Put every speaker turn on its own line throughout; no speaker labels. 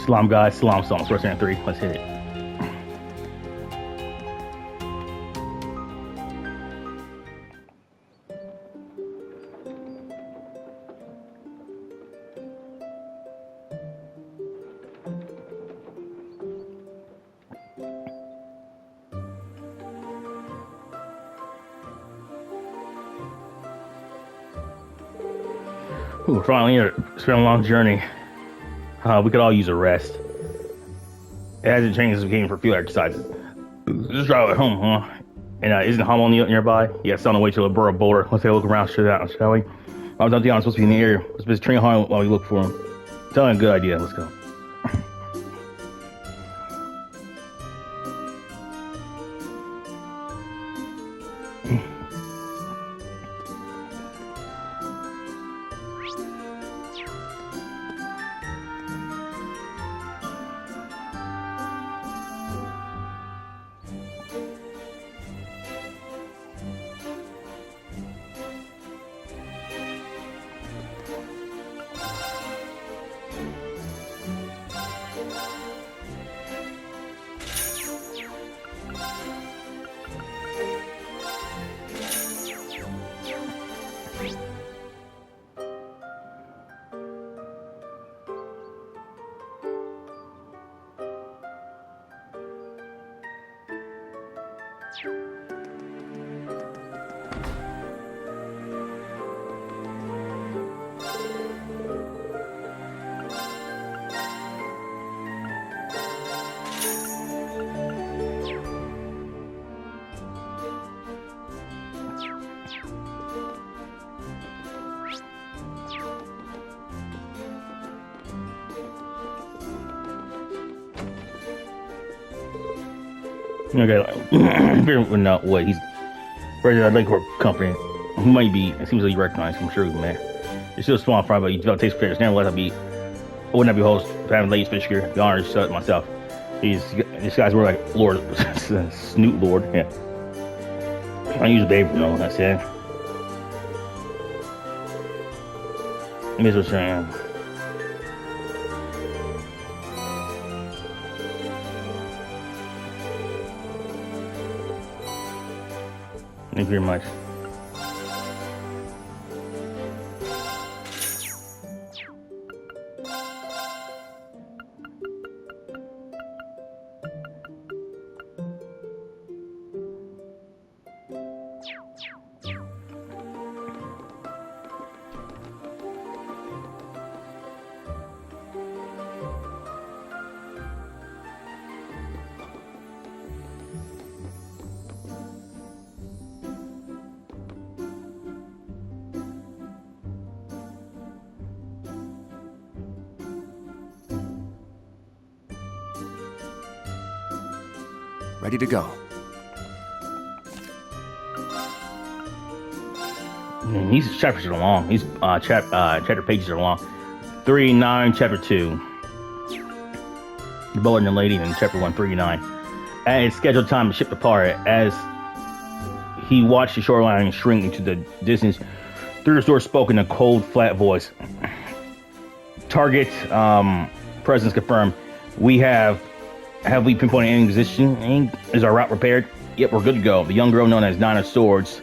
Salam guys, salam songs. First and 3. Let's hit it. Ooh, finally here. It's been a long journey. We could all use a rest. It hasn't changed this game for field exercises. Just drive at home, huh? And isn't Hummel nearby? Yeah, it's on the way to the Borough Boulder. Let's take a look around, shall we? I was on the supposed to be in the area. Let's just train hard while we look for him. Tell him a good idea. Let's go. Okay, figuring out what he's ready to Lake Work Company. Who might be? It seems like you recognize him. I'm sure, man. It's still a small fry, but you develop taste for it. Never let that be. I wouldn't be host having ladies fish here. The honor is myself. These guys were like Lord Snoot Lord. Yeah. I use babe, you know. That's it. Here's what's saying. Thank you very much.
Ready to go.
These chapters are long. These chapter pages are long. 3-9, chapter 2. The Butler and the Lady in chapter 1, 3-9. At its scheduled time to ship depart, as he watched the shoreline shrink into the distance, thors spoke in a cold, flat voice. Target presence confirmed. Have we pinpointed any position? Is our route repaired? Yep, we're good to go. The young girl known as Nine of Swords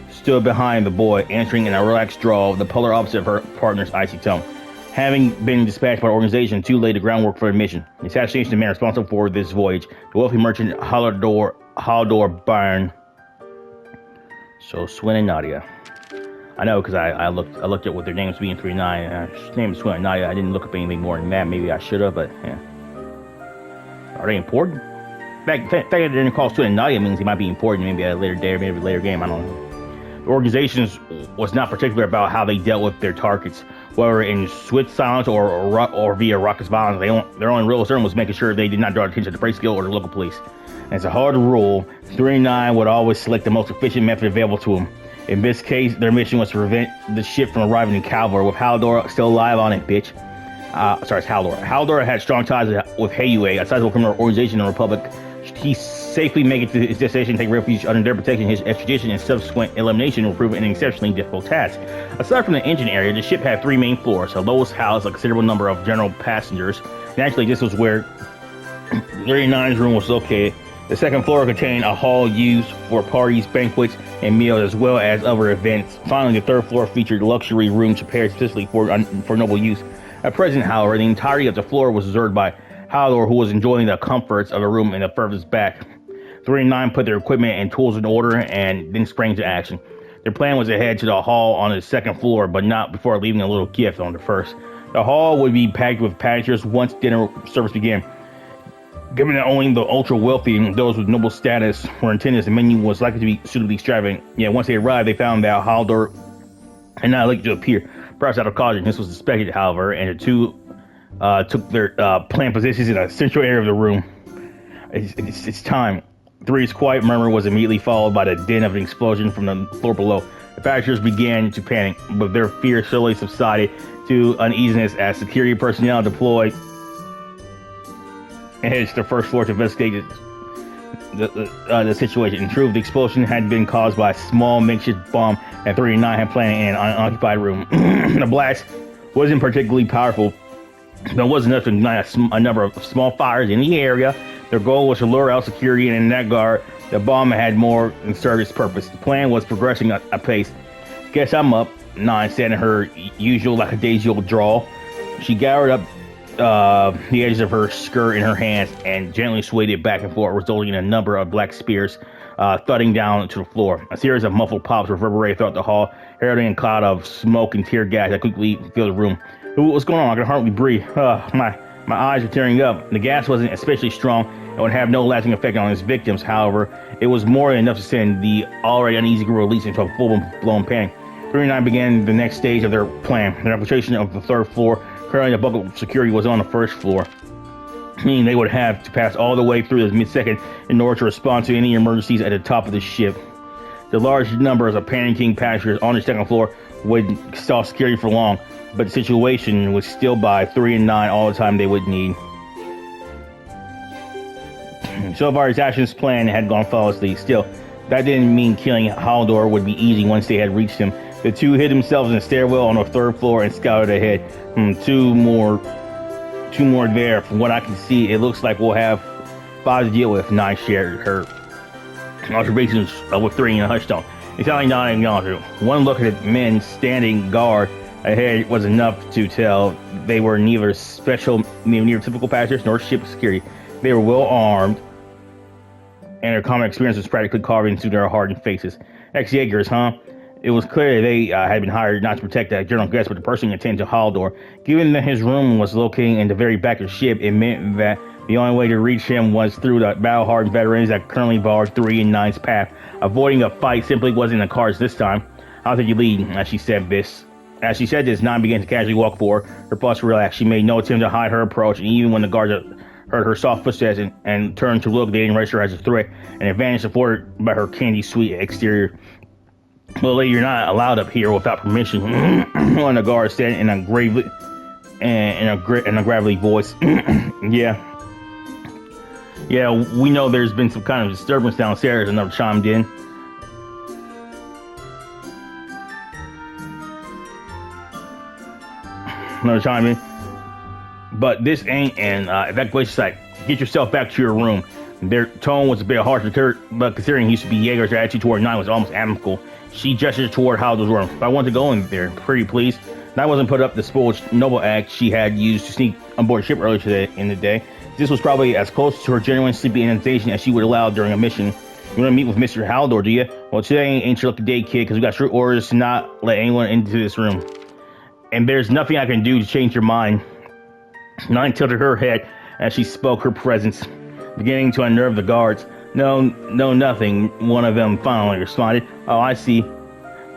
stood behind the boy, answering in a relaxed drawl, the polar opposite of her partner's icy tone. Having been dispatched by the organization to lay the groundwork for the mission. The assassination of the man responsible for this voyage, the wealthy merchant Haldor Byrne. So Swin and Nadia. I know because I looked at what their names being 3-9. Her name is Swin and Nadia. I didn't look up anything more than that. Maybe I should have, but yeah. Are they important? The fact that they didn't call Swin and Nadia means he might be important. Maybe at a later day or maybe a later game. I don't know. The organization was not particular about how they dealt with their targets, whether in swift silence or via raucous violence. Their only real concern was making sure they did not draw attention to the priest guild or the local police. And it's a hard rule. 3-9 would always select the most efficient method available to them. In this case, their mission was to prevent the ship from arriving in Calvor with Haldor still alive on it, bitch. Sorry, it's Haldor. Haldor had strong ties with Hayue, a sizable criminal organization in the Republic. He safely make it to his destination and take refuge under their protection. His extradition and subsequent elimination will prove an exceptionally difficult task. Aside from the engine area, the ship had 3 main floors. The lowest housed a considerable number of general passengers. Naturally, this was where 39's room was located. The second floor contained a hall used for parties, banquets, and meals, as well as other events. Finally, the third floor featured luxury rooms prepared specifically for noble use. At present, however, the entirety of the floor was reserved by Haldor, who was enjoying the comforts of a room in the furthest back. 39 put their equipment and tools in order and then sprang to action. Their plan was to head to the hall on the second floor, but not before leaving a little gift on the first. The hall would be packed with passengers once dinner service began. Given that only the ultra-wealthy and those with noble status were in attendance, the menu was likely to be suitably extravagant. Yet once they arrived, they found that Haldor had not likely to appear. Perhaps out of caution, this was expected, however, and the two took their planned positions in a central area of the room. It's time. 3's quiet murmur was immediately followed by the din of an explosion from the floor below. The passengers began to panic, but their fear slowly subsided to uneasiness as security personnel deployed and headed to the first floor to investigate the situation. In truth, the explosion had been caused by a small makeshift bomb that 39 had planted in an unoccupied room. The blast wasn't particularly powerful, but was enough to ignite a number of small fires in the area. Their goal was to lure out security, and in that regard, the bomb had more than served its purpose. The plan was progressing apace. Guess I'm up, 9 said in her usual lackadaisical drawl. She gathered up the edges of her skirt in her hands and gently swayed it back and forth, resulting in a number of black spears thudding down to the floor. A series of muffled pops reverberated throughout the hall, heralding a cloud of smoke and tear gas that quickly filled the room. What's going on? I can hardly breathe. My eyes were tearing up. The gas wasn't especially strong and would have no lasting effect on its victims. However, it was more than enough to send the already uneasy group release into a full-blown panic. 39 began the next stage of their plan. Their infiltration of the third floor. Currently, the bulk of security was on the first floor, meaning they would have to pass all the way through the mid-second in order to respond to any emergencies at the top of the ship. The large numbers of panicking passengers on the second floor would stall security for long, but the situation was still by 3 and 9 all the time they would need. So far, his actions plan had gone flawlessly. Still, that didn't mean killing Haldor would be easy once they had reached him. The two hid themselves in a stairwell on the third floor and scouted ahead. Two more there. From what I can see, it looks like we'll have 5 to deal with. 9 shared her observations with 3 in a hushed tone. It's only not acknowledged. One look at the men standing guard ahead was enough to tell they were neither typical passengers nor ship security. They were well armed, and their common experience was practically carved into their hardened faces. Ex-Jaegers, huh? It was clear they had been hired not to protect that general guest, but to personally attend to Haldor. Given that his room was located in the very back of the ship, it meant that the only way to reach him was through the battle-hardened veterans that currently barred 3 and 9's path. Avoiding a fight simply wasn't in the cards this time. I'll take you lead, as she said this. As she said this, 9 began to casually walk forward. Her pulse relaxed. She made no attempt to hide her approach, and even when the guards heard her soft footsteps and turned to look, they didn't register her as a threat, an advantage afforded by her candy-sweet exterior. Well, lady, you're not allowed up here without permission. One of the guards said in a gravelly voice. Yeah, we know there's been some kind of disturbance downstairs. Another chimed in. But this ain't an evacuation site. Get yourself back to your room. Their tone was a bit harsh, but considering he used to be Jaeger's, their attitude toward 9 was almost amicable. She gestured toward Haldor's room. If I want to go in there, pretty please. 9 wasn't put up the spoiled noble act she had used to sneak on board ship earlier today in the day. This was probably as close to her genuine sleepy invitation as she would allow during a mission. You want to meet with Mr. Haldor, do you? Well, today ain't your lucky day, kid, because we got strict orders to not let anyone into this room. And there's nothing I can do to change your mind. 9 tilted her head as she spoke, her presence beginning to unnerve the guards. No, nothing, one of them finally responded. Oh, I see.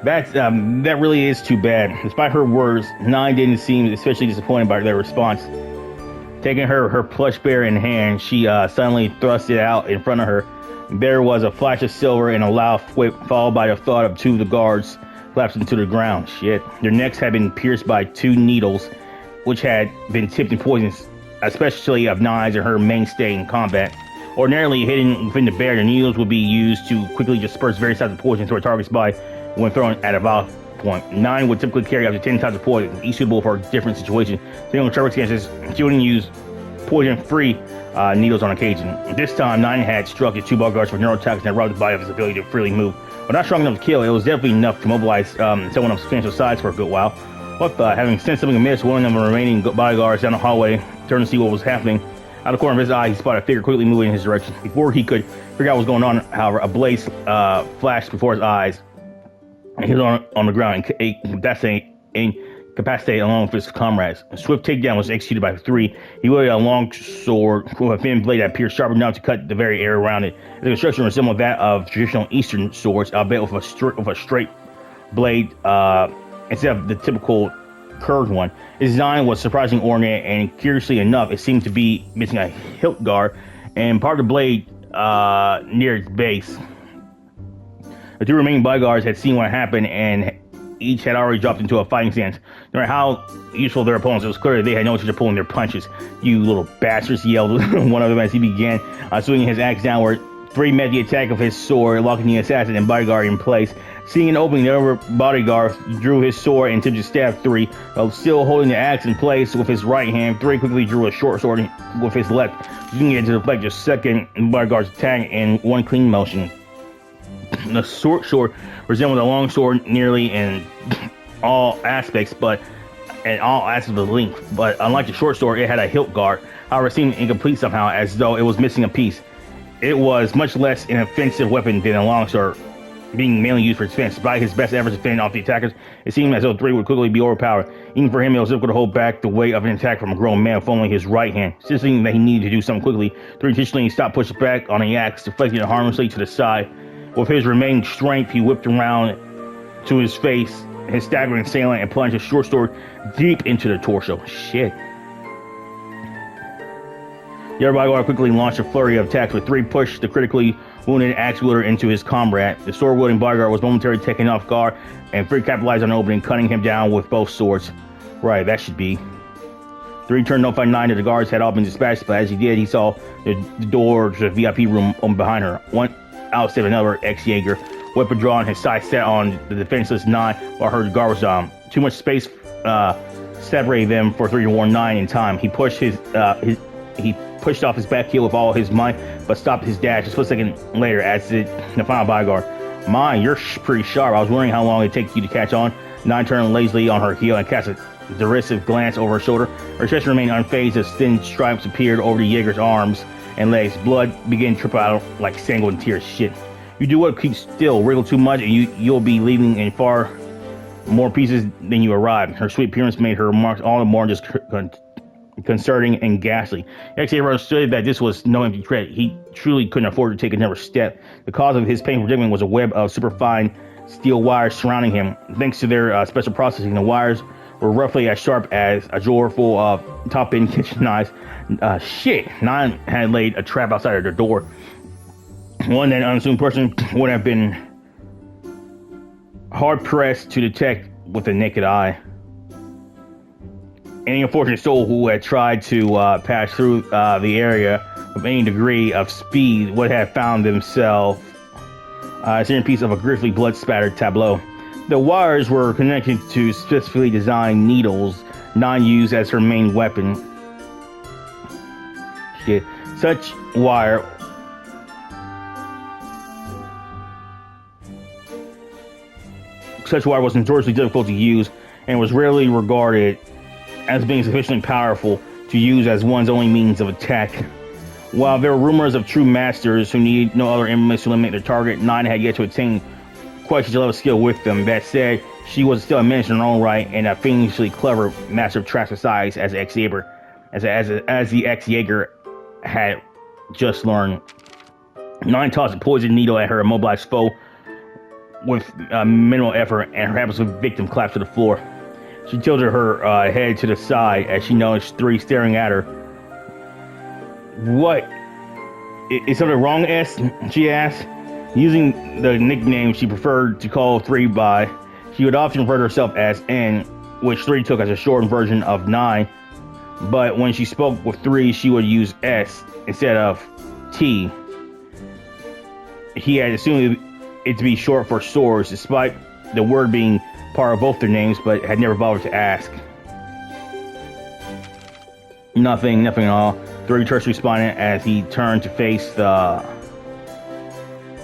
That really is too bad. Despite her words, 9 didn't seem especially disappointed by their response. Taking her plush bear in hand, she suddenly thrust it out in front of her. There was a flash of silver and a loud whip, followed by the thud of 2 of the guards collapsing to the ground. Shit. Their necks had been pierced by 2 needles, which had been tipped in poisons, especially of 9's and her mainstay in combat. Ordinarily hidden within the barrier, the needles would be used to quickly disperse various types of poison to a target's body when thrown at a valve point. 9 would typically carry up to 10 types of poison, each suitable for different situations. Depending on circumstances, she would use poison-free needles on occasion. This time, 9 had struck the 2 bodyguards for neurotoxin that robbed the body of his ability to freely move. But not strong enough to kill, it was definitely enough to mobilize someone of substantial size for a good while. But having sensed something amiss, one of the remaining bodyguards down the hallway turned to see what was happening. Out of the corner of his eye, he spotted a figure quickly moving in his direction. Before he could figure out what was going on, however, a blaze flashed before his eyes, and he was on the ground incapacitated along with his comrades. A swift takedown was executed by 3. He wielded a long sword with a thin blade that appeared sharp enough to cut the very air around it. The construction resembled that of traditional Eastern swords, albeit with a straight blade instead of the typical curved one. His design was surprisingly ornate, and curiously enough, it seemed to be missing a hilt guard and part of the blade near its base. The 2 remaining bodyguards had seen what happened, and each had already dropped into a fighting stance. No matter how useful their opponents, it was clear they had no interest in pulling their punches. "You little bastards," yelled one of them as he began swinging his axe downward. 3 met the attack of his sword, locking the assassin and bodyguard in place. Seeing an opening, the other bodyguard drew his sword and attempted to stab 3, while still holding the axe in place with his right hand. 3 quickly drew a short sword with his left, using it to deflect the second bodyguard's attack in one clean motion. The short sword resembled a long sword nearly in all aspects, of the length. But unlike the short sword, it had a hilt guard. However, it seemed incomplete somehow, as though it was missing a piece. It was much less an offensive weapon than a long sword, being mainly used for defense. Despite his best efforts to fend off the attackers, it seemed as though 3 would quickly be overpowered. Even for him, it was difficult to hold back the weight of an attack from a grown man with only his right hand. Sensing that he needed to do something quickly, 3 intentionally stopped pushing back on the axe, deflecting it harmlessly to the side. With his remaining strength, he whipped around to his face, his staggering assailant, and plunged his short sword deep into the torso. Shit. The other bodyguard quickly launched a flurry of attacks, with 3 pushed the critically wounded axe wielder into his comrade. The sword-wielding bodyguard was momentarily taken off guard, and 3 capitalized on the opening, cutting him down with both swords. Right, that should be. 3 turned to find 9 of the guards had all been dispatched, but as he did, he saw the door to the VIP room behind her. One outstepped another ex-Jaeger, weapon drawn, his sights set on the defenseless 9, while her guard was down. Too much space separated them for 3 to warn 9 in time. He pushed he pushed off his back heel with all his might, but stopped his dash a split second later as did the final bodyguard. "Mine, you're pretty sharp. I was wondering how long it'd take you to catch on." 9 turned lazily on her heel and cast a derisive glance over her shoulder. Her chest remained unfazed as thin stripes appeared over the Jaeger's arms and legs. Blood began to trickle out like sanguine tears. "Shit. You do what? Keep still. Wriggle too much and you'll be leaving in far more pieces than you arrived." Her sweet appearance made her remarks all the more disconcerting and ghastly. Xavier understood that this was no empty threat. He truly couldn't afford to take another step. The cause of his painful predicament was a web of superfine steel wires surrounding him. Thanks to their special processing, the wires were roughly as sharp as a drawer full of top-end kitchen knives. Shit, 9 had laid a trap outside of their door. One that an unassuming person would have been hard-pressed to detect with the naked eye. Any unfortunate soul who had tried to pass through the area with any degree of speed would have found themselves a centerpiece of a grisly blood-spattered tableau. The wires were connected to specifically designed needles, 9 used as her main weapon. Shit. Such wire was notoriously difficult to use and was rarely regarded as being sufficiently powerful to use as one's only means of attack. While there were rumors of true masters who needed no other implements to eliminate their target, 9 had yet to attain quite such a level of skill with them. That said, she was still a menace in her own right and a fiendishly clever master of traps of size as the ex-Jaeger had just learned. 9 tossed a poison needle at her immobilized foe with minimal effort, and her hapless victim collapsed to the floor. She tilted her head to the side as she noticed 3 staring at her. "What? Is something wrong, S?" she asked. Using the nickname she preferred to call 3 by, she would often refer to herself as N, which 3 took as a shortened version of 9. But when she spoke with 3, she would use S instead of T. He had assumed it to be short for swords, despite the word being part of both their names, but had never bothered to ask. Nothing at all. The Returch responded as he turned to face the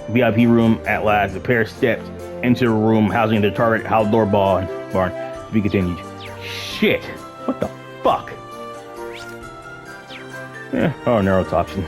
VIP room. At last, the pair stepped into the room housing the target outdoor barn. To be continued. Shit! What the fuck? Oh, neurotoxin.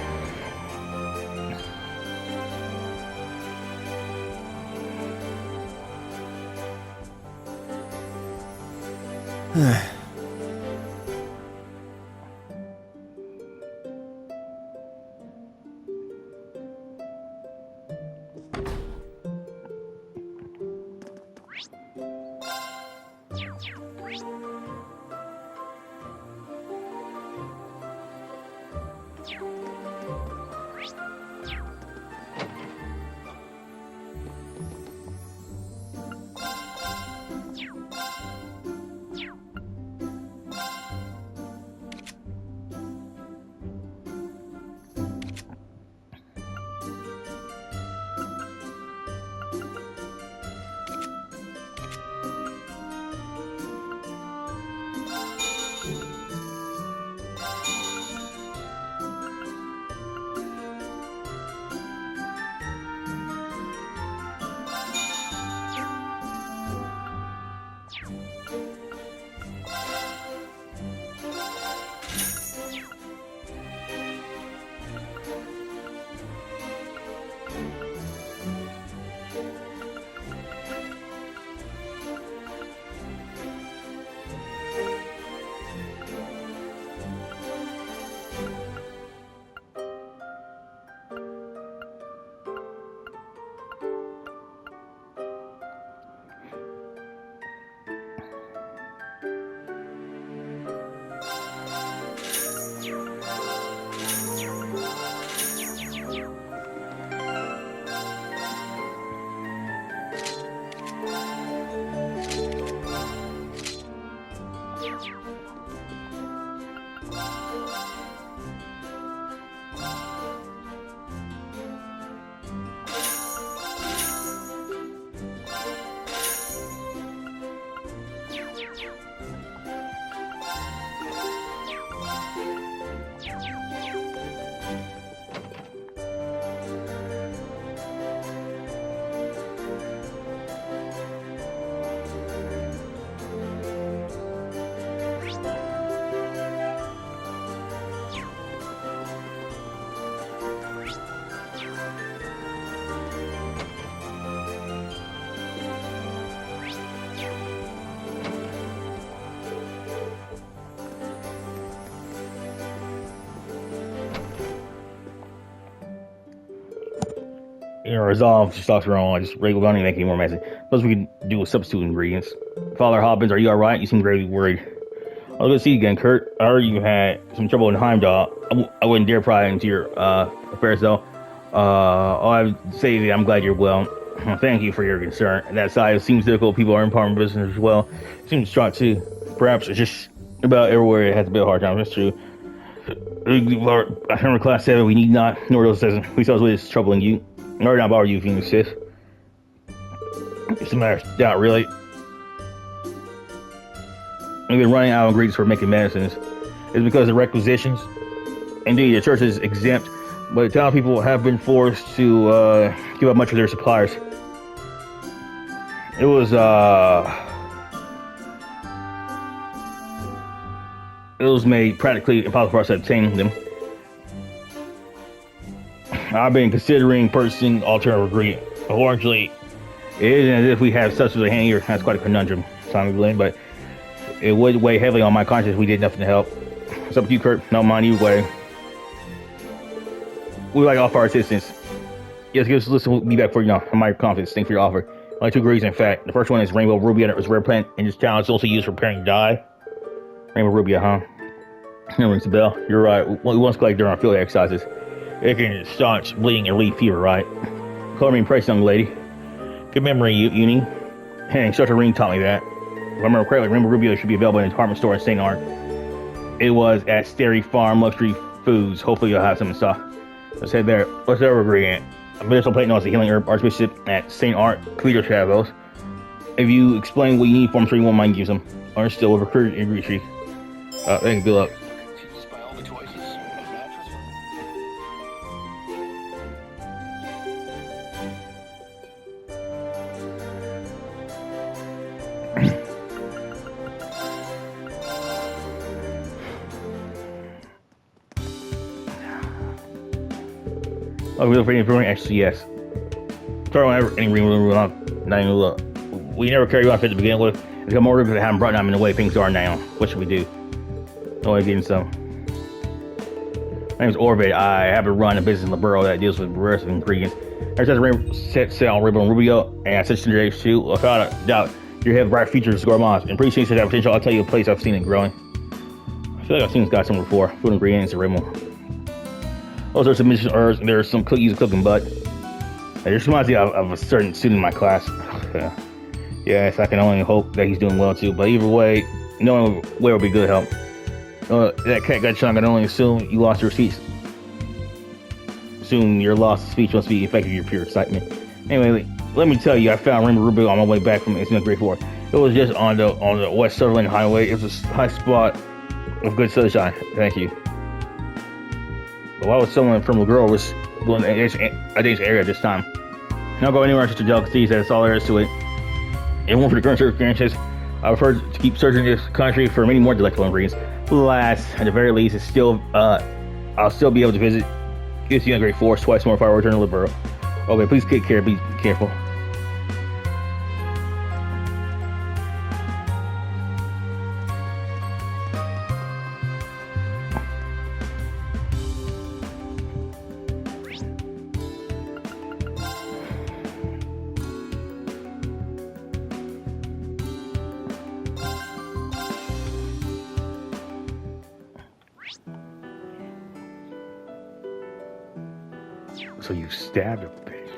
Resolve testosterone, just regular running, making more messy. Plus, we can do with substitute ingredients. Father Hobbins, are you alright? You seem gravely worried. I'll go see you again, Kurt. I heard you had some trouble in Heimdall. I wouldn't dare pry into your affairs, though. All I would say is I'm glad you're well. Thank you for your concern. That side, it seems difficult. People are in part of business as well. It seems strong, too. Perhaps it's just about everywhere it has a bit of a hard time. That's true. Remember Class 7, we need not, nor those says we saw this troubling you. Or not bother you, Phoenix Sith. It's a matter of doubt, really. We've been running out of ingredients for making medicines. It's because of requisitions. Indeed, the church is exempt, but the town people have been forced to give up much of their suppliers. It was made practically impossible for us to obtain them. I've been considering purchasing alternative ingredient. Unfortunately, it isn't as if we have substances at hand here. That's quite a conundrum, but it would weigh heavily on my conscience if we did nothing to help. It's up to you, Kurt. No mind either way. We would like to offer our assistance. Yes, give us a listen. We'll be back for you now. I'm my confidence. Thank you for your offer. Only two ingredients, in fact. The first one is rainbow rubia. It was rare plant in this town. It's also used for preparing dye. Rainbow rubia, huh? That rings a bell. You're right. We once collected during our field exercises. It can staunch bleeding and relieve fever, right? Color me impressed, young lady. Good memory, Uni. Hey, Instructor Rean taught me that. If I remember correctly, Rainbow Rubio should be available in a department store in Saint-Arkh. It was at Sterry Farm Luxury Foods. Hopefully you'll have some in stock. Let's head there. Let's head over Rean. Medicinal plant known as the healing herb archbishop at Saint-Arkh. Clear travels. If you explain what you need for him, sure you won't mind use them. Or still with recruit and greasy. Thank you, good luck. Oh, we look for any improvement? Actually, yes. Start whenever any room up. Not even look. We never carry you off at the beginning with. It's got more room to have them brought down in the way things are now. What should we do? Oh, I'm getting some. My name is Orbit. I have a run a business in the borough that deals with rare ingredients. Ever since set sail on Ribbon Rubio and I such today's shoot, without a doubt, you have bright features to gourmands. And pretty soon to that potential, I'll tell you a place I've seen it growing. I feel like I've seen this guy somewhere before. Food ingredients and Ribbon. Those are some mission herbs, and there's some cookies and cooking butt. It just reminds me of a certain student in my class. Yes, I can only hope that he's doing well too. But either way, knowing where would be good help. That cat got chunk. I can only assume you lost your speech. Assume your lost speech must be effective your pure excitement. Anyway, let me tell you, I found Rainbow Rubio on my way back from Instant Grade 4. It was just on the West Sutherland Highway. It was a high spot of good sunshine. Thank you. But why was someone from the girl was going to a dangerous area at this time? Don't go anywhere until delicacies. That's all there is to it. Everyone for the current circumstances, I prefer to keep searching this country for many more delectable ingredients. Last, at the very least, it's still I'll still be able to visit this young Great Forest twice more if I return to the borough. Okay, please take care. Be careful. So you stabbed a bitch.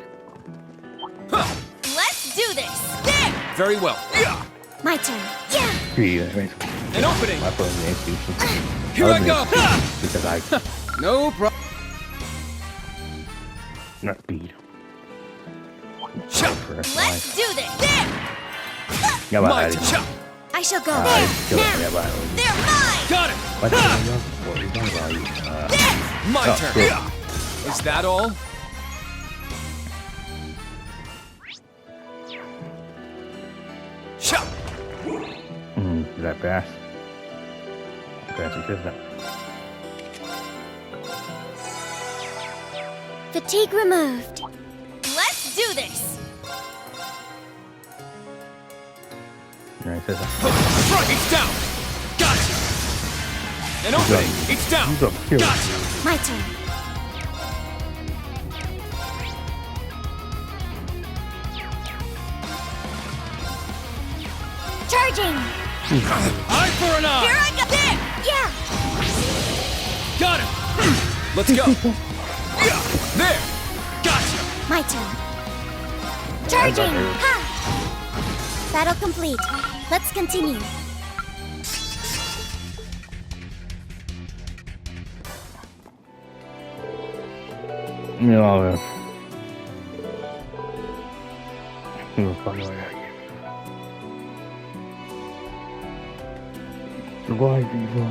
Let's do this! There!
Very well. Yeah.
My turn. Yeah!
An opening!
My phone is institution.
Here I go!
Because I...
No problem.
Not speed.
Let's do this! There!
Yeah,
My turn.
I shall go there! Now! They're mine!
Got it!
What
My turn.
Cool.
Is that all? Shot.
Is that fast? Okay, so here's that.
Fatigue removed. Let's do this!
Right, says that.
Right, it's down. Gotcha. An opening. It's down. Gotcha.
My turn. Charging!
Eye for an eye.
Here I go! There! Yeah!
Got it. Let's go. There. Gotcha.
My turn. Charging! Ha! Battle complete. Let's continue.
No, why people?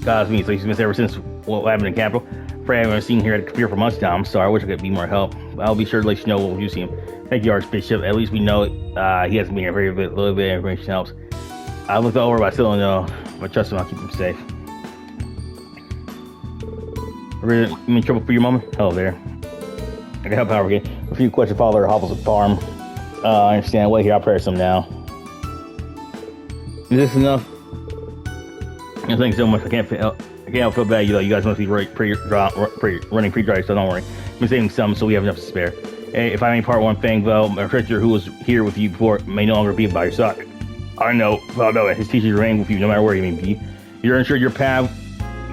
God's me, so he's missed ever since what happened in Capital. Afraid I haven't seen here at the computer for months now. I'm sorry, I wish I could be more help. I'll be sure to let you know when you see him. Thank you, Archbishop. At least we know it. He hasn't been here very bit, a little bit of information helps. I looked over, but I still don't know. But trust him, I'll keep him safe. Really, you in trouble for your moment? Hello there. I can help out again. A few questions follow their hobbles at farm. I understand. Wait here, I'll prepare some now. Is this enough? Thanks so much. I can't feel bad. You guys must be running pre-dry, so don't worry. I've been saving some, so we have enough to spare. If I may part one thing, though, my instructor who was here with you before may no longer be by your side. I know, well, no, his teachers remain with you no matter where you may be. You're ensured your path,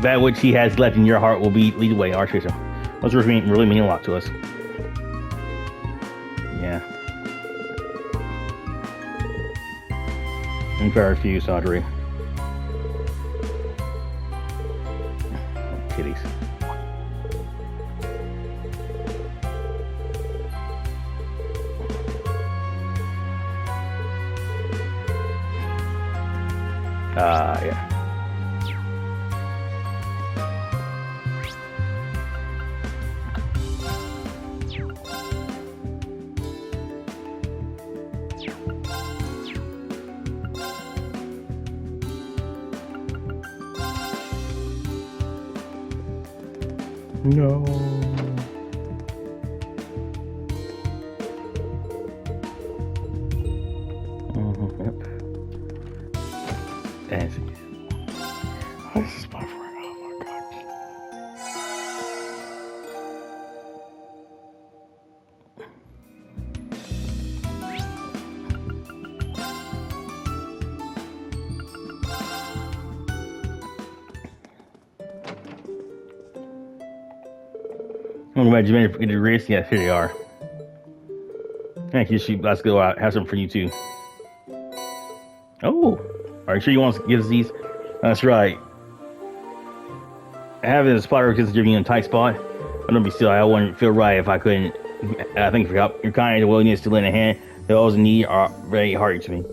that which he has left in your heart, will be lead the way, Archbishop. Those words really mean a lot to us. Yeah. And very few, Audrey. Kitties. Yeah. No. Yep. That's it. This is my friend. Oh my god. I'm glad you made it for the race. Yes, here they are. Thank you, sheep. Let's go out. Have some for you too. Oh, are you sure you want to give us these? That's right. Having a spotter because you're in a tight spot. I don't be still. I wouldn't feel right if I couldn't. Thank you for your help. Your kind and willingness to lend a hand to those in need are very hearty to me.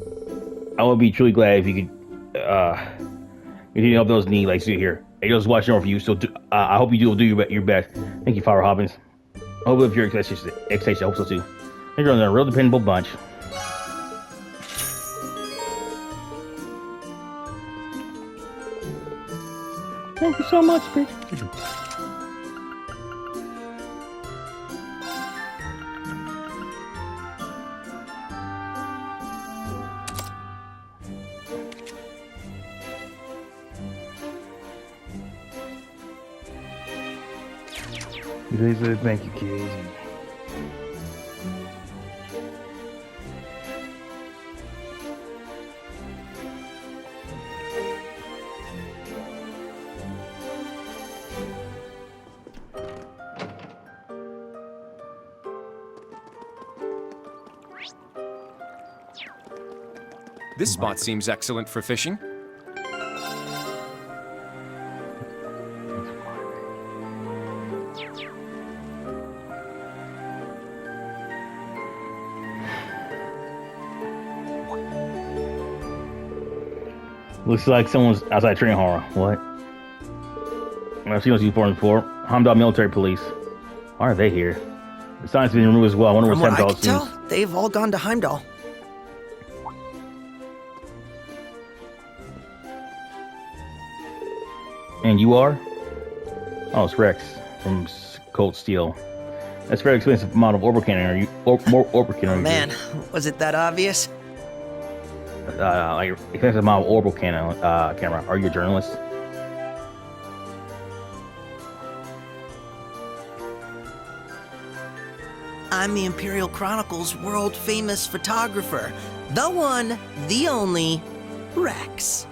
I would be truly glad if you could, if you help those in need like you here. Hey, just watching over you. So I hope you will do your best. Thank you, Father Hobbins. I hope if you're excited, I hope so too. You're a real dependable bunch. Thank you so much, bitch. Thank you, kids.
This spot seems excellent for fishing.
Looks like someone's outside training hall. What? I've seen those uniforms before. Hamdal military police. Why are they here? The sign's been removed as well. I wonder
From
where
what I
Samdal
can tell, they've all gone to Heimdall.
And you are? Oh, it's Rex from Cold Steel. That's a very expensive model of orbital cannon. Are you more orbital cannon?
Man, was it that obvious?
Like expensive model of orbital cannon camera. Are you a journalist?
I'm the Imperial Chronicle's world-famous photographer. The one, the only, Rex.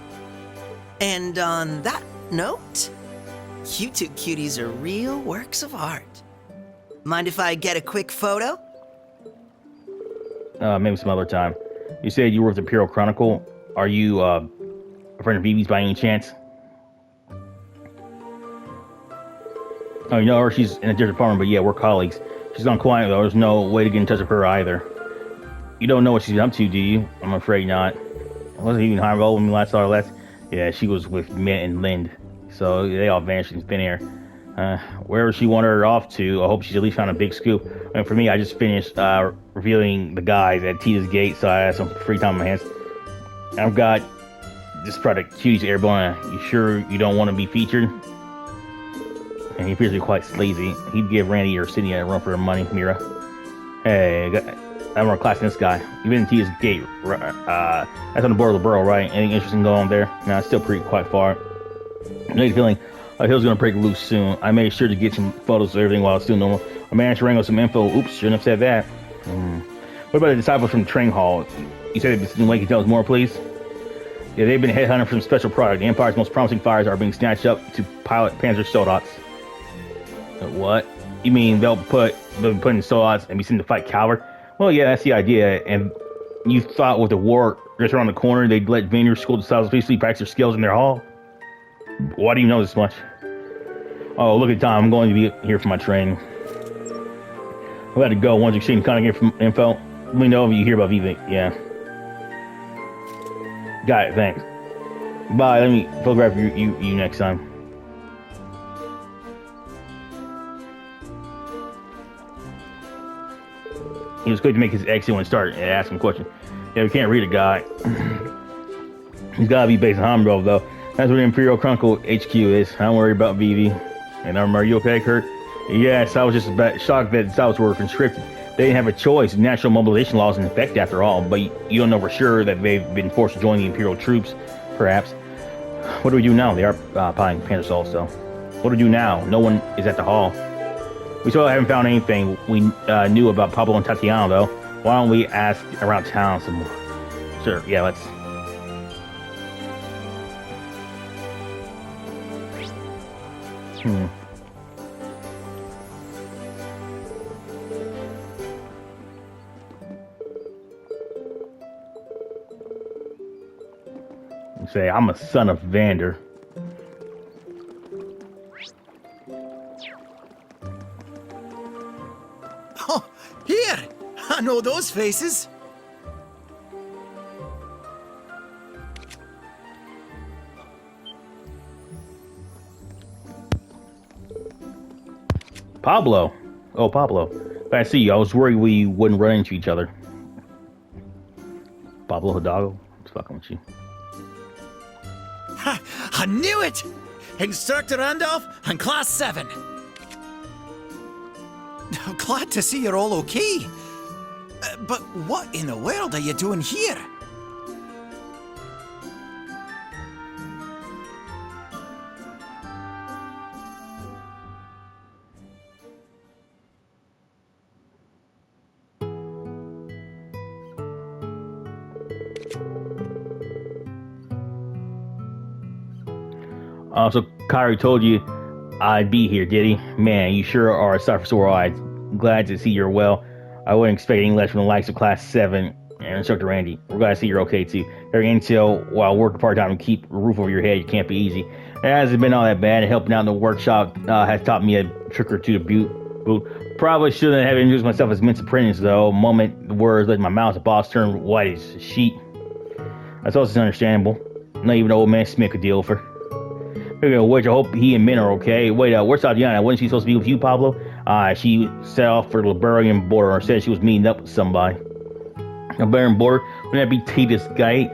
And on that note, you two cuties are real works of art. Mind if I get a quick photo?
Maybe some other time. You said you were with the Imperial Chronicle. Are you a friend of Vivi's by any chance? Oh, you know her? She's in a different department, but yeah, we're colleagues. She's gone quiet though. There's no way to get in touch with her either. You don't know what she's up to, do you? I'm afraid not. I wasn't even high roll when we last saw her last. Yeah, she was with Mint and Lind. So they all vanished in thin air. Wherever she wandered off to, I hope she's at least found a big scoop. And for me, I just finished reviewing the guys at Tita's Gate, so I had some free time on my hands. I've got this product, Cuties Airborne. You sure you don't want to be featured? And he appears to be quite sleazy. He'd give Randy or Sydney a run for their money, Mira. Hey, I'm more class than this guy. You've been to Tita's Gate. That's on the border of the borough, right? Anything interesting going on there? No, it's still quite far. I know the feeling Hill's gonna break loose soon. I made sure to get some photos of everything while it's still normal. I managed to wrangle some info. Oops, shouldn't have said that. What about the disciples from the train hall? You said it's been waiting. Tell us more, please. Yeah, they've been headhunted for some special product. The Empire's most promising fighters are being snatched up to pilot Panzer Soldats. What? You mean they'll be putting Soldats and be sent to fight Calvert? Well, yeah, that's the idea. And you thought with the war just around the corner, they'd let Vanir school disciples peacefully practice their skills in their hall? Why do you know this much? Oh, look at Tom. I'm going to be here for my training. I'm about to go. Once you exchange contact info, let me know if you hear about Vivic. Yeah. Got it. Thanks. Bye. Let me photograph you next time. He was quick to make his exit when it started and ask him a question. Yeah, we can't read a guy. He's got to be based in Hamburg, though. That's what the Imperial Chronicle HQ is. I don't worry about Vivi. And are you okay, Kurt? Yes, I was just about shocked that the Souths were conscripted. They didn't have a choice. National mobilization laws in effect after all, but you don't know for sure that they've been forced to join the Imperial troops, perhaps. What do we do now? They are piloting Panzer Soldats, so. What do we do now? No one is at the hall. We still haven't found anything we knew about Pablo and Tatiana, though. Why don't we ask around town some more? Sure, yeah, let's. Say, I'm a son of Vander.
Oh, here! I know those faces.
Pablo. Oh, Pablo. I see you. I was worried we wouldn't run into each other. Pablo Hidalgo. I'm fucking with you.
Ha! I knew it! Instructor Randolph and Class 7. Glad to see you're all okay. But what in the world are you doing here?
So Kyrie told you I'd be here, did he? Man, you sure are a sight for sore eyes. Glad to see you're well. I wouldn't expect any less from the likes of Class 7 and Instructor Randy. We're glad to see you're okay, too. Every intel while working part-time and keep a roof over your head, it can't be easy. It hasn't been all that bad. Helping out in the workshop has taught me a trick or two to boot. Probably shouldn't have introduced myself as Mince Apprentice, though. The moment the words left my mouth, the boss turned white as a sheet. That's also understandable. Not even old man Smith could deal with her. Which I hope he and Min are okay. Wait, where's Tatiana? Wasn't she supposed to be with you, Pablo? She set off for the Liberian border, or said she was meeting up with somebody. Liberian border? Wouldn't that be Titus Gate?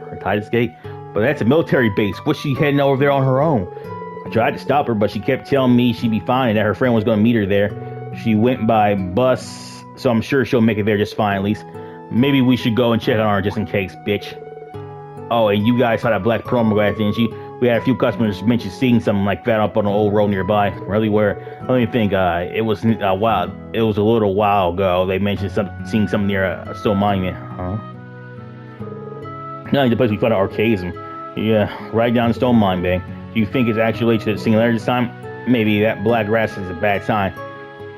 But that's a military base. What's she heading over there on her own? I tried to stop her, but she kept telling me she'd be fine and that her friend was going to meet her there. She went by bus, so I'm sure she'll make it there just fine, at least. Maybe we should go and check on her just in case, bitch. Oh, and you guys saw that black promo glass, didn't you? We had a few customers mention seeing something like that up on an old road nearby. Really, where? Let me think. It was a little while ago. They mentioned seeing something near a stone monument. No, the place we found an archaism. Yeah, right down the stone monument. Do you think it's actually to the singularity this time? Maybe that black grass is a bad sign.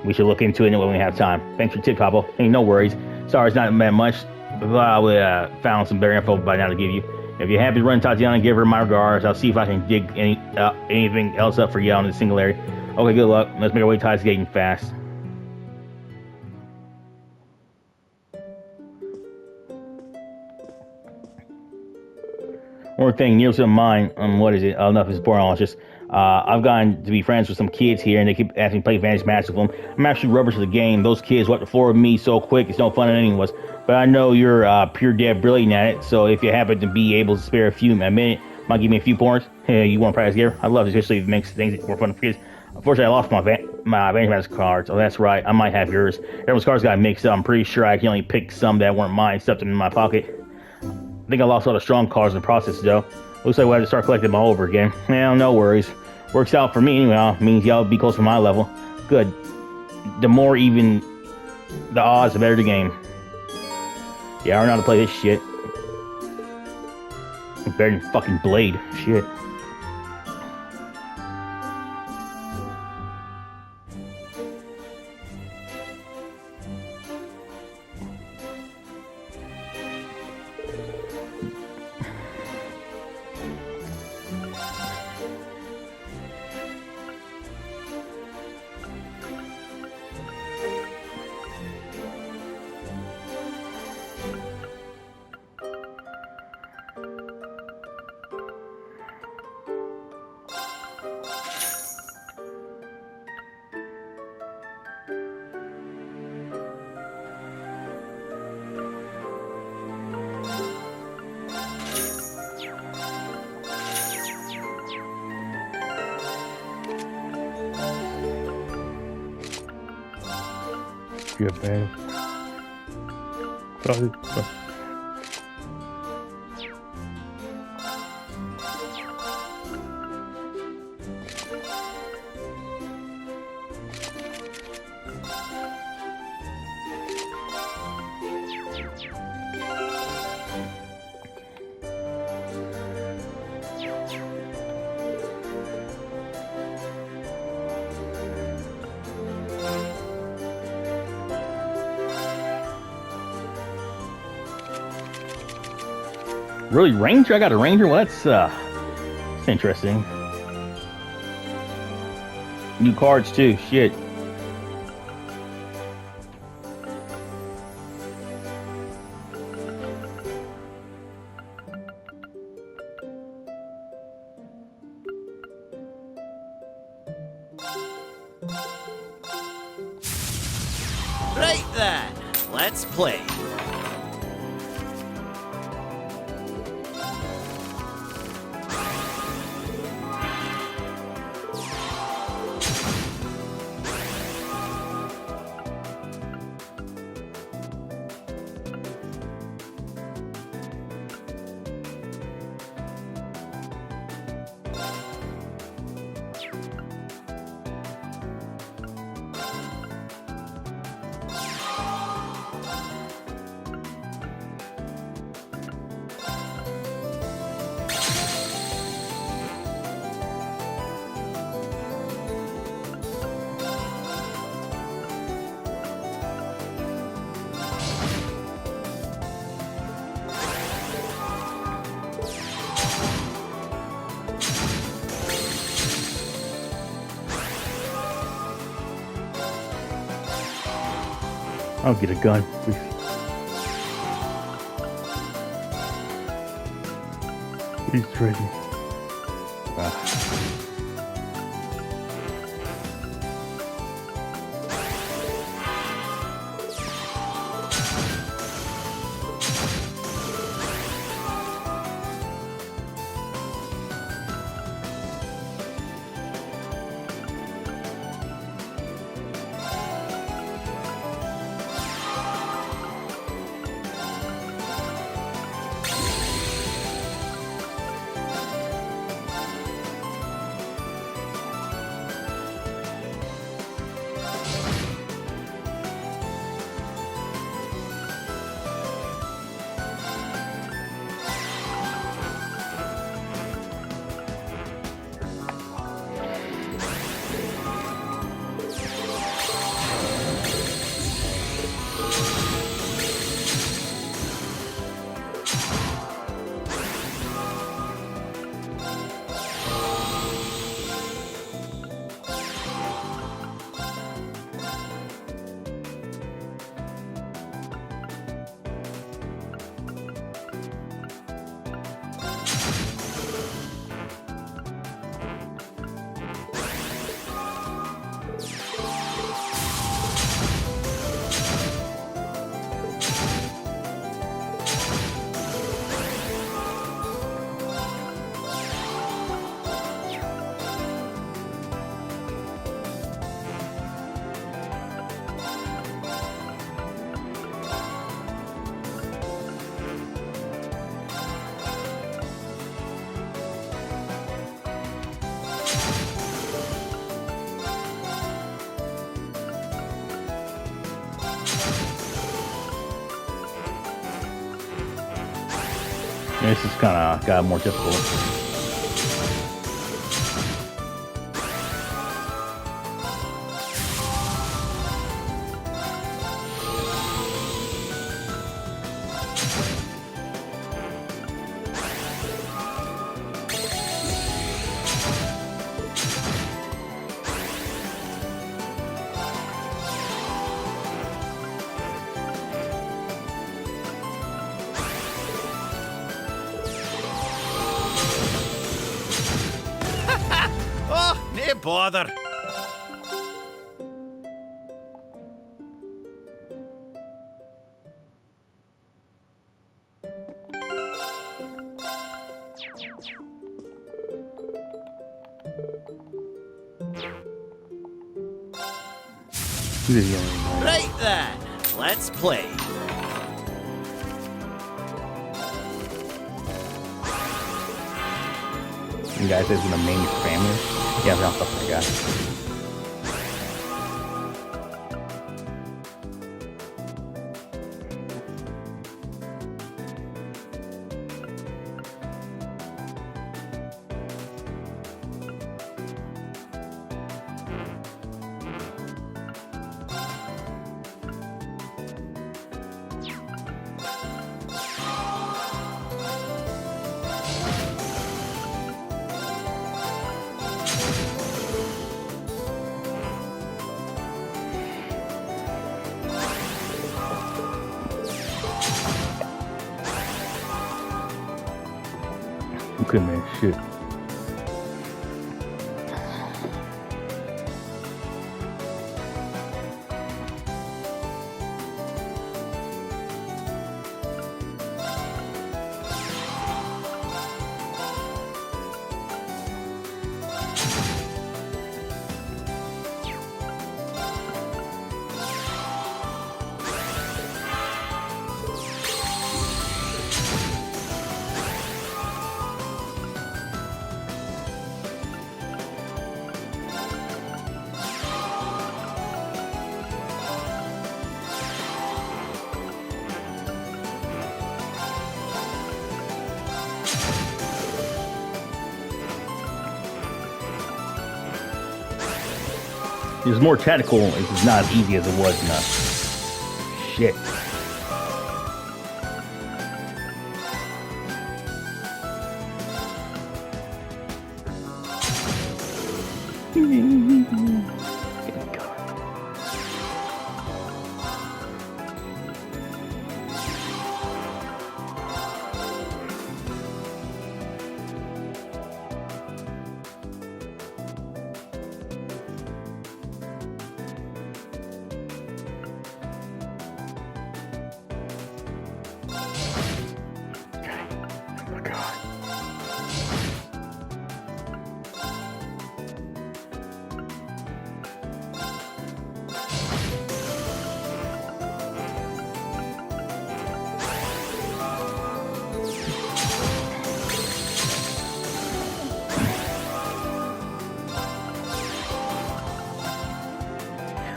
We should look into it when we have time. Thanks for the tip, Pablo. Hey, no worries. Sorry, it's not that much. But we found some better info by now to give you. If you're happy to run Tatiana, give her my regards. I'll see if I can dig anything else up for you on the singularity. Okay, good luck. Let's make our way to Tides Gating fast. One more thing, near to mine. What is it? Enough is boring. It's just I've gotten to be friends with some kids here, and they keep asking me to play Vantage Match with them. I'm actually rubber to the game. Those kids wiped the floor with me so quick, it's no fun in anyways. But I know you're pure dead brilliant at it, so if you happen to be able to spare a minute, might give me a few points. Hey, you want to practice here? I'd love to, especially if it makes things more fun for kids. Unfortunately, I lost my Vantage Match cards. Oh, that's right. I might have yours. Everyone's cards got mixed up. I'm pretty sure I can only pick some that weren't mine, stuffed them in my pocket. I think I lost all the strong cards in the process, though. Looks like we'll have to start collecting them all over again. Well, no worries. Works out for me anyway. Means y'all be close to my level. Good. The more even the odds, the better the game. Yeah, I don't know how to play this shit. It's better than fucking Blade. Shit.
Yeah, man. Sorry.
Really, Ranger? I got a Ranger? Well, that's interesting. New cards, too. Shit.
Right then, let's play.
I'll get a gun, please.
He's ready.
This is kind of got more difficult.
Oh, no bother.
He's a young man.
Right then, let's play.
You guys is in the main family. Yeah, I'm not fucking guy. Okay, man, shit. It's more tactical. It's not as easy as it was in shit.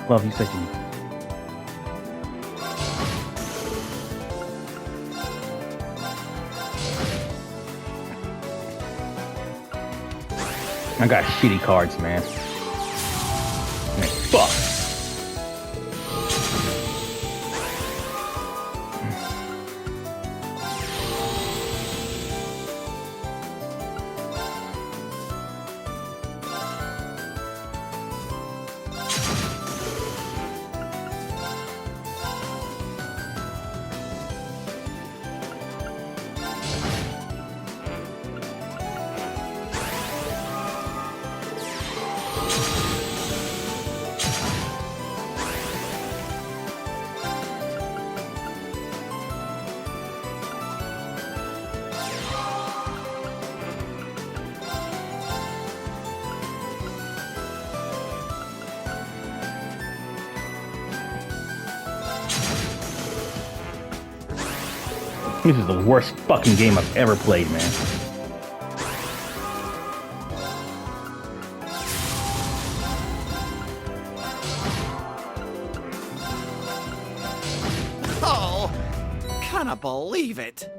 Love you, second. I got shitty cards, man. Man, fuck. This is the worst fucking game I've ever played, man.
Oh, can't believe it.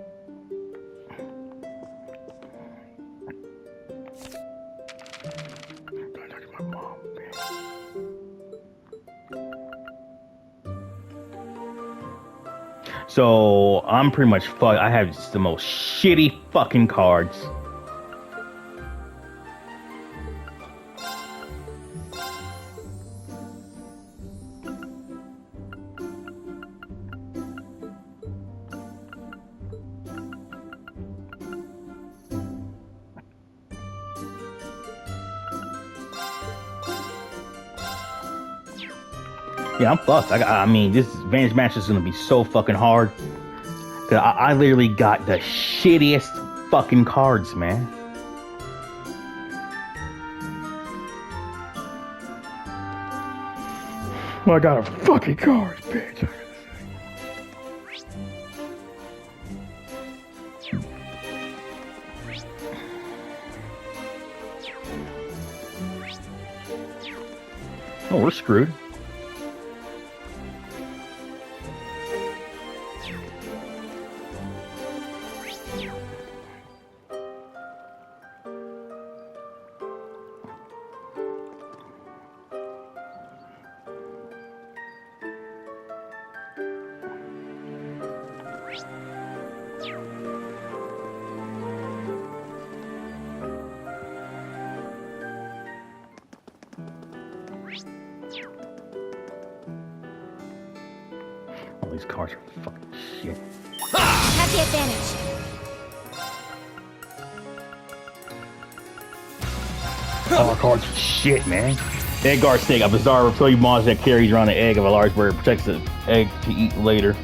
So I'm pretty much fucked. I have just the most shitty fucking cards. Yeah, I'm fucked. I mean, this advantage match is gonna be so fucking hard. Cause I literally got the shittiest fucking cards, man.
Well, I got a fucking card, bitch.
Oh, we're screwed. All these cards are fucking shit.
Have the advantage.
All cards are shit, man. Egg guard snake, a bizarre reptilian monster that carries around the egg of a large bird, protects the egg to eat later.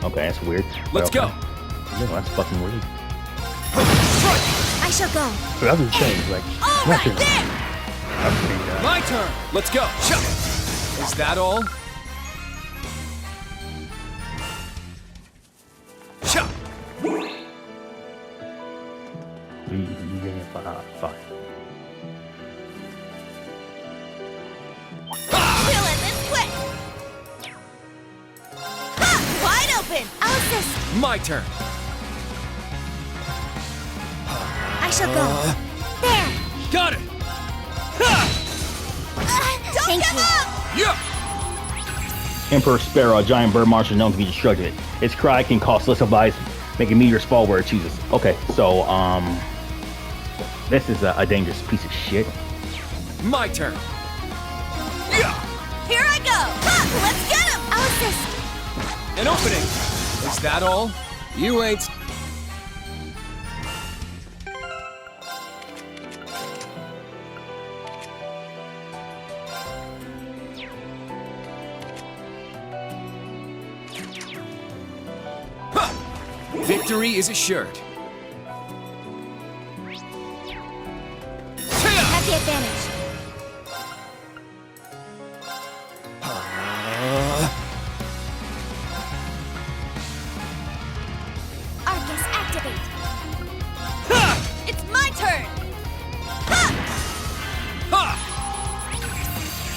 Okay, that's weird.
Let's go.
Yeah, that's fucking weird.
I shall go.
But that's insane. Like,
All right,
nothing.
there.
I've seen that.
My turn. Let's go. Is that all?
You give me a 5.
We'll end this quick. Ha! Wide open. I'll assist.
My turn.
I shall go. There.
Got it.
Don't give up.
Yeah.
Emperor Sparrow, a giant bird monster known to be destructive. Its cry can cause celestial bodies, making meteors fall where it chooses. Okay, so this is a dangerous piece of shit.
My turn.
Here I go. Ha! Let's get him. I'll assist.
An opening. Is that all? You ain't. Victory is assured.
Have the advantage. Arcus, activate. It's my turn.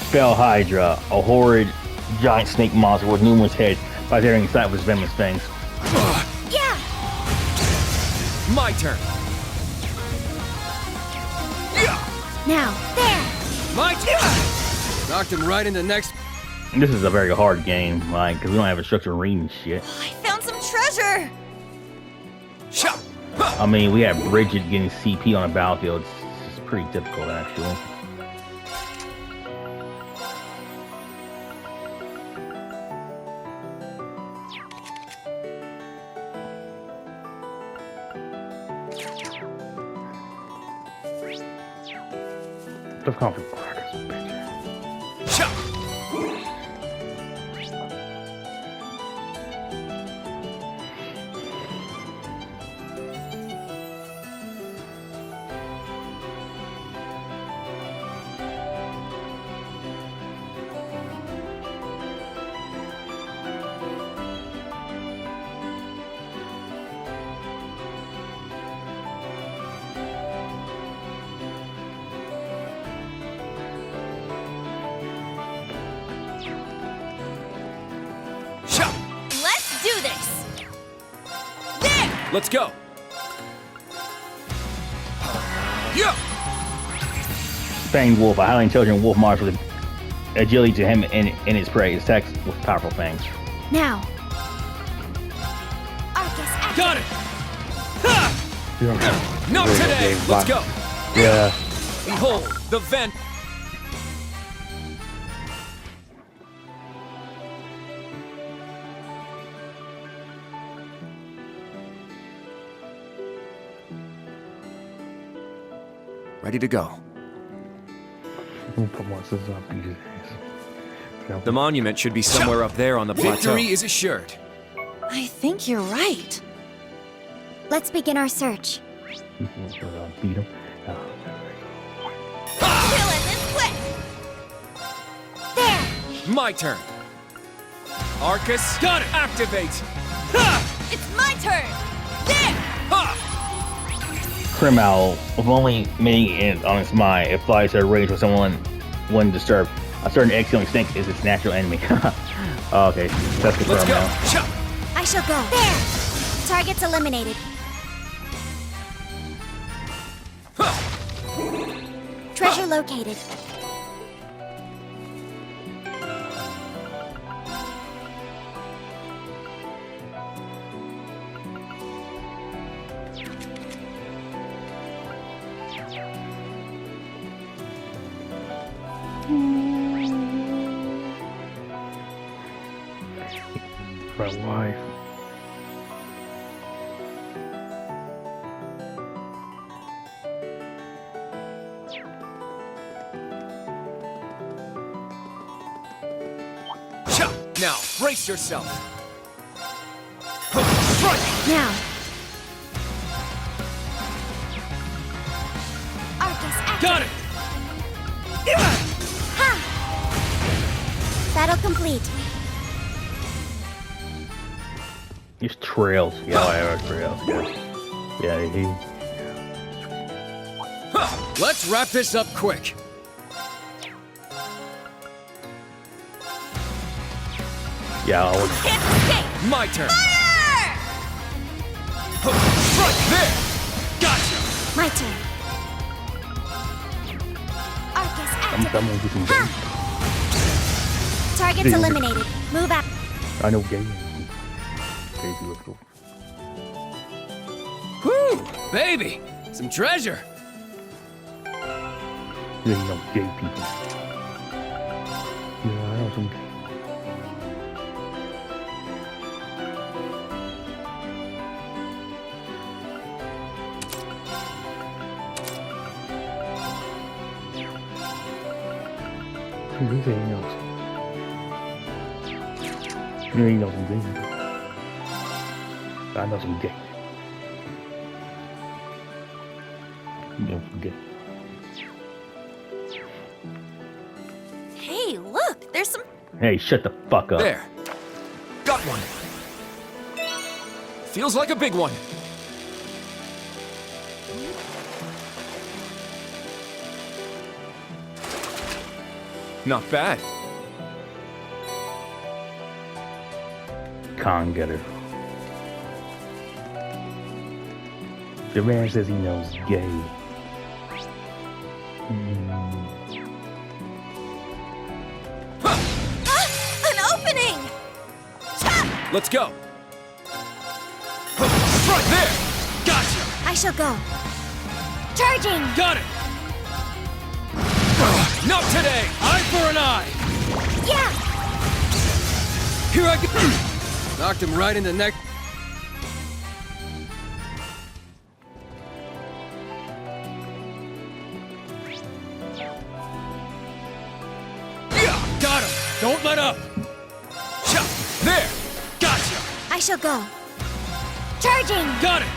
Spell Hydra, a horrid giant snake monster with numerous heads, by tearing inside with its venomous fangs.
Yeah.
My turn.
Now, there.
My turn. Knocked him right in the next.
This is a very hard game, like, because we don't have a structured ring and shit.
I found some treasure.
Shot.
I mean, we have Bridget getting CP on a battlefield. It's pretty difficult, actually.
Tough conflict crackers, bitch.
Shot.
Let's do this. There.
Let's go. Yeah.
Fanged Wolf, a highly intelligent wolf monster with agility to him and its prey. It attacks with powerful fangs.
Now.
Got it! Ha!
You don't
Not
really
today!
game
Let's
vibe.
go!
Yeah.
Behold, the vent.
Ready to go.
We'll put more scissors on Peach's ass.
The monument should be somewhere up there on the plateau. Victory is assured.
I think you're right.
Let's begin our search.
Beat him.
Killing this quick!
There!
My turn. Arcus, got it! Activate! Ha!
It's my turn! There!
Ha!
Crim Owl, with only meaning it on its mind, it flies at a range where someone when disturbed. A certain exhaling snake is its natural enemy. Oh, okay, that's the
Let's
Crim
go!
Owl.
Chop!
I shall go. There! Target's eliminated. Treasure located.
My wife.
Chop! Now, brace yourself. Strike!
Now. Arcus active.
Got it!
Ha! Battle complete.
It's trails. Yeah, whatever, trails. Yeah, he.
Huh. Let's wrap this up quick.
Yeah, I would.
Can't escape!
My turn.
Fire!
Strike! There! Gotcha!
My turn. Arcus
I'm
active.
gonna do some
Ha!
games.
Target's
Damn.
eliminated. Move out.
I know games. Crazy, let's go.
Whew! Baby! Some treasure!
You ain't no gay people. Yeah, I know some gay. Who is ain't knows? You ain't know some gay. I know some gay. You know some gay.
Hey, look! There's some...
Hey, shut the fuck up.
There. Got one. Feels like a big one. Not bad.
Con getter. The man says he knows gay.
An opening! Chop!
Let's go. Right there. Gotcha.
I shall go. Charging!
Got it. Not today. Eye for an eye.
Yeah!
Here I go. Knocked him right in the neck. Yeah, got him. Don't let up. Chop. There. Gotcha.
I shall go. Charging!
Got it.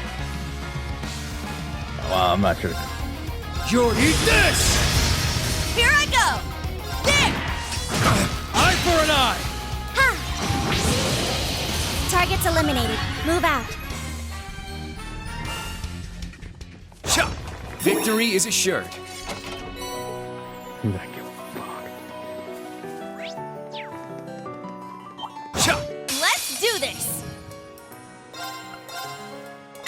Well, I'm not sure.
You're eat this.
Here I go! There!
Eye for an eye.
Ha! Target's eliminated. Move out.
Chop. Victory is assured.
Who that give a fuck?
Chop.
Let's do this!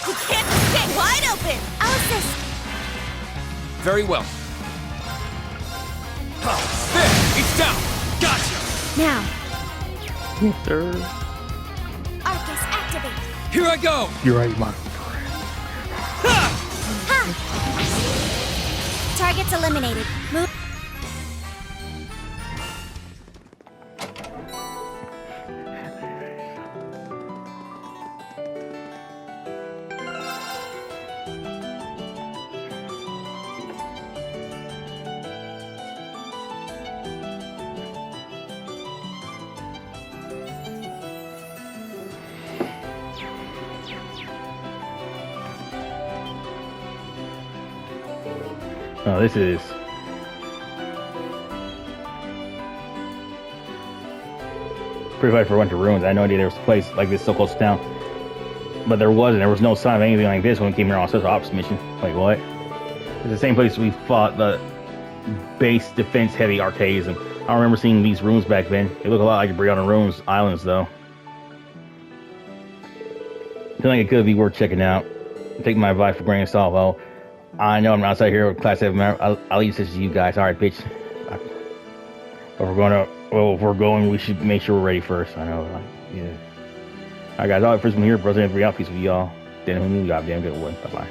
You can't escape! Wide open!
I'll assist.
Very well. There. It's down. Gotcha.
Now.
Sir.
Arcus activate.
Here I go!
You're right, my friend.
Target's eliminated. Move.
Oh, this is pretty much for went to ruins. I had no idea there was a place like this so close to town, but there wasn't. There was no sign of anything like this when we came here on a special ops mission. Like what? It's the same place we fought the base defense heavy arcades, and I don't remember seeing these rooms back then. They look a lot like the Brianna Ruins Islands, though. I feel like it could be worth checking out. Take my advice for grain of salt, though. I know I'm an outside hero, class 7 member. I'll leave this to you guys. All right, bitch. If we're going, we should make sure we're ready first. I know, yeah. All right, guys. All right, first one here, Bros. And every out. Peace with y'all. Then who knew? Goddamn good one. Bye bye.